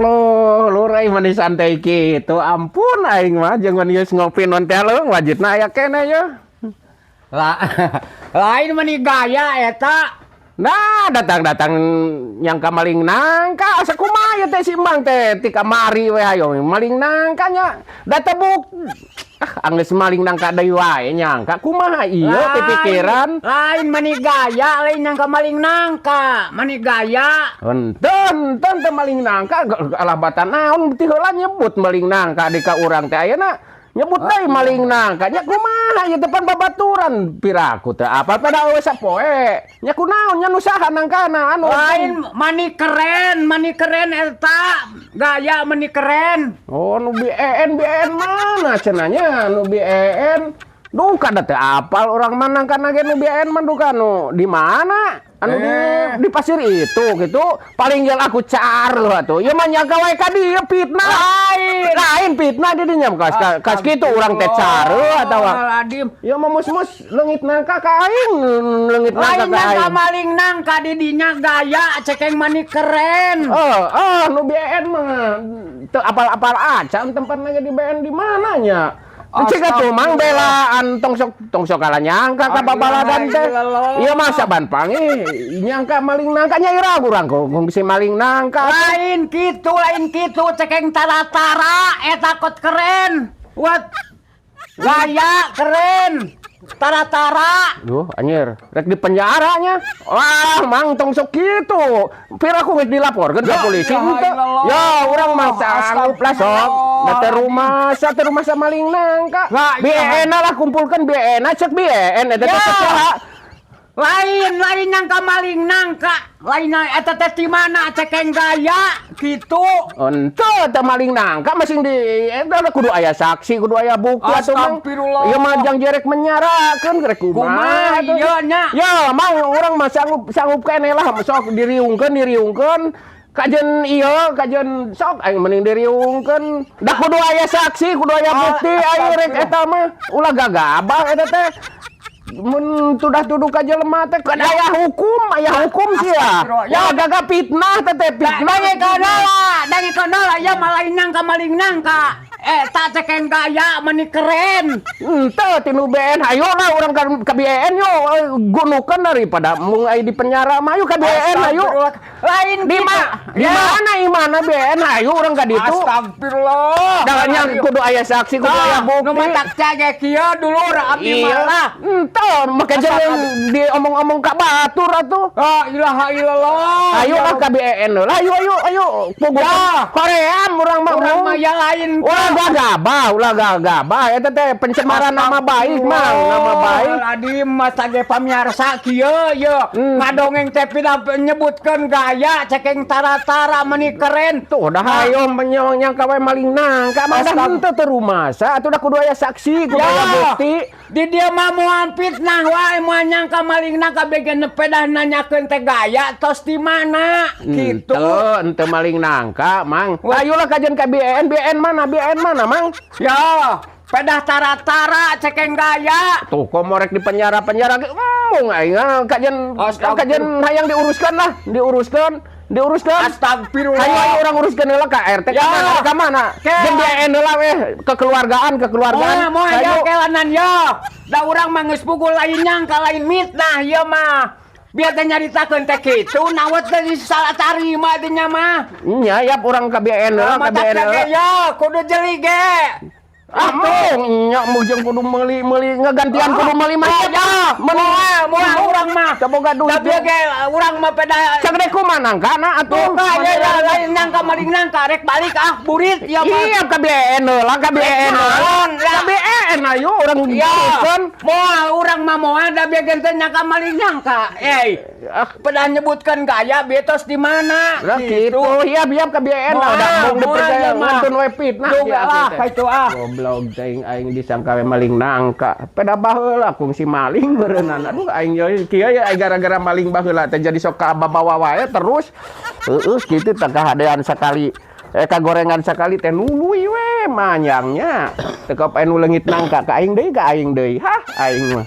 Lur aing mah santai kitu. Ampun aing mah jeung mun geus ngopi non teh leung wajibna aya keneh ya. Lain mah gaya eta. Nah, datang-datang yang maling nangka, asa kumaha teh si Mang teh ti kamari we hayo maling nangka nya. Da tebuk anggeus maling nangka deui wae nyangka kumaha ieu teh pikiran. Lain mani gaya, lain yang maling nangka, mani gaya. Henteu teh maling nangka alabatan naon ti heula nyebut maling nangka di ka urang teh ayeuna nyebut deui maling nangka nya kumaha ieu depan babaturan piraku teh apa pada we sapoe nya kunaon nya nu saha nangkana anu lain mani keren eta gaya mani keren. Oh nu BN mana cenanya nu BN duh kada teh apal urang mah nangkana ge nu BN mah duka nu di mana anu di pasir itu gitu paling gel aku caruh atuh ieu mah nyangka wae ka dieu fitnah lain fitnah di dinya kas kitu urang teh caruh atawa ieu mah mus leungit nangka ka aing leungit nangka ka aing maling nangka di dinya gaya cekeng mani keren nu BN mah teu apal-apal acan tempatna di BN di mananya. Cek atuh mang belaan tong sok kala nyangka ka babaladan teh. Ieu mah saban pangi nyangka maling nangka nya ira urang kung si maling nangka. Lain kitu cekeng tara-tara eta kot keren. Wat gaya keren. Tara-tara. Duh anjir, rek di penjara nya. Wah, mang tong sok kitu. Piraku geus dilaporkeun ka polisi henteu. Ya, urang mah sanggup lah sok. Da teh rumah sa maling nangka. BN lah kumpulkeun BN, cek BN eta teh saha. Lain yang maling nangka. Lain eta teh di mana cekeng gaya kitu. Henteu teh maling nangka masing di eta kudu aya saksi, kudu aya bukti atuh mang. Ieu mah jang jerek menyarakeun rek kumaha ieu nya. Ya, mang urang mah sanggup keneh lah sok diriungkeun. Kajen sok aing mending diriungkeun. Da kudu aya saksi, kudu aya bukti aing rek eta mah ulah gagabah eta teh. Mun tudah tuduh ka jelema teh kan aya hukum sih ya gaga fitnah teh fitnah dange kana ya malain nangka maling nangka eta cekeng gaya mani keren henteu tinu BN hayo lah urang ka BN yo gunukeun daripada mung aya di penjara mah ayo ka BN hayo lain di mana imana BN hayo urang ka ditu astagfirullah da nya kudu aya saksi kudu aya bukti nu matak cage kieu dulur abdi mah maka jangan diomong-omong ka batur atuh. La ilaha illallah. Ayo lah ka BN lah. Ayo. Pugu Korea urang mah ya lain. Ulah gagabah eta teh pencemaran nama baik mah, nama baik. Adi mah sage pamiarsa kieu ngadongeng teh pina nyebutkeun gaya cekeng tara-tara meni keren. Tuh dah hayo nyangka wae maling nangka mah dah henteu teu rumasa atuh dah kudu aya saksi, kudu aya bukti. Di dia mah moal fitnah wae moal nyangka maling nangka begen pedah nanyakeun teh gaya tos di mana kitu. Henteu maling nangka, Mang. Ayolah kajian ka BN mana Mang? Ya, pedah tara-tara cekeng gaya. Tuh komorek di penjara mung aing kajian hayang diuruskan. Astagfirullah. Hayu orang uruskeun heula ka RT ka mana? Jeung BN heula weh kekeluargaan. Moal aya kelanan ya. Da urang mah geus pukul lain nyangka lain mitnah ieu mah. Biar teh nyaritakeun teh kitu nawet teh salah tarima teh nya mah. Nya ya urang ka BN heula ya kudu jeli ge. Among nya mujeng kudu meuli ngagantian kudu meuli mah ya. Moal urang mah boga duit. Tapi ge urang mah peda sagede kumaha nangkana atuh. Lain nangka maling nangka rek balik burit ieu mah. Iya ka BN heula ka BN. Ka BN ayo urang uruskeun. Moal urang mah moal da begen teh nyangka maling nangka. Peda nyebutkeun gaya betos di mana? Lah kitu. Iya biar ka BN udah mung dipercaya ngantun we fitnah. Itu goblok aing disangka we maling nangka. Peda baheula kung si maling beureunan. Aduh aing kieu ya gara-gara maling baheula teh jadi sok kabawa wae terus. Heus kitu teh kahadean sakali kagorengan sakali teh nuluy we manyangnya. Teu ka nu leungit nangka ka aing deui. Hah aing mah.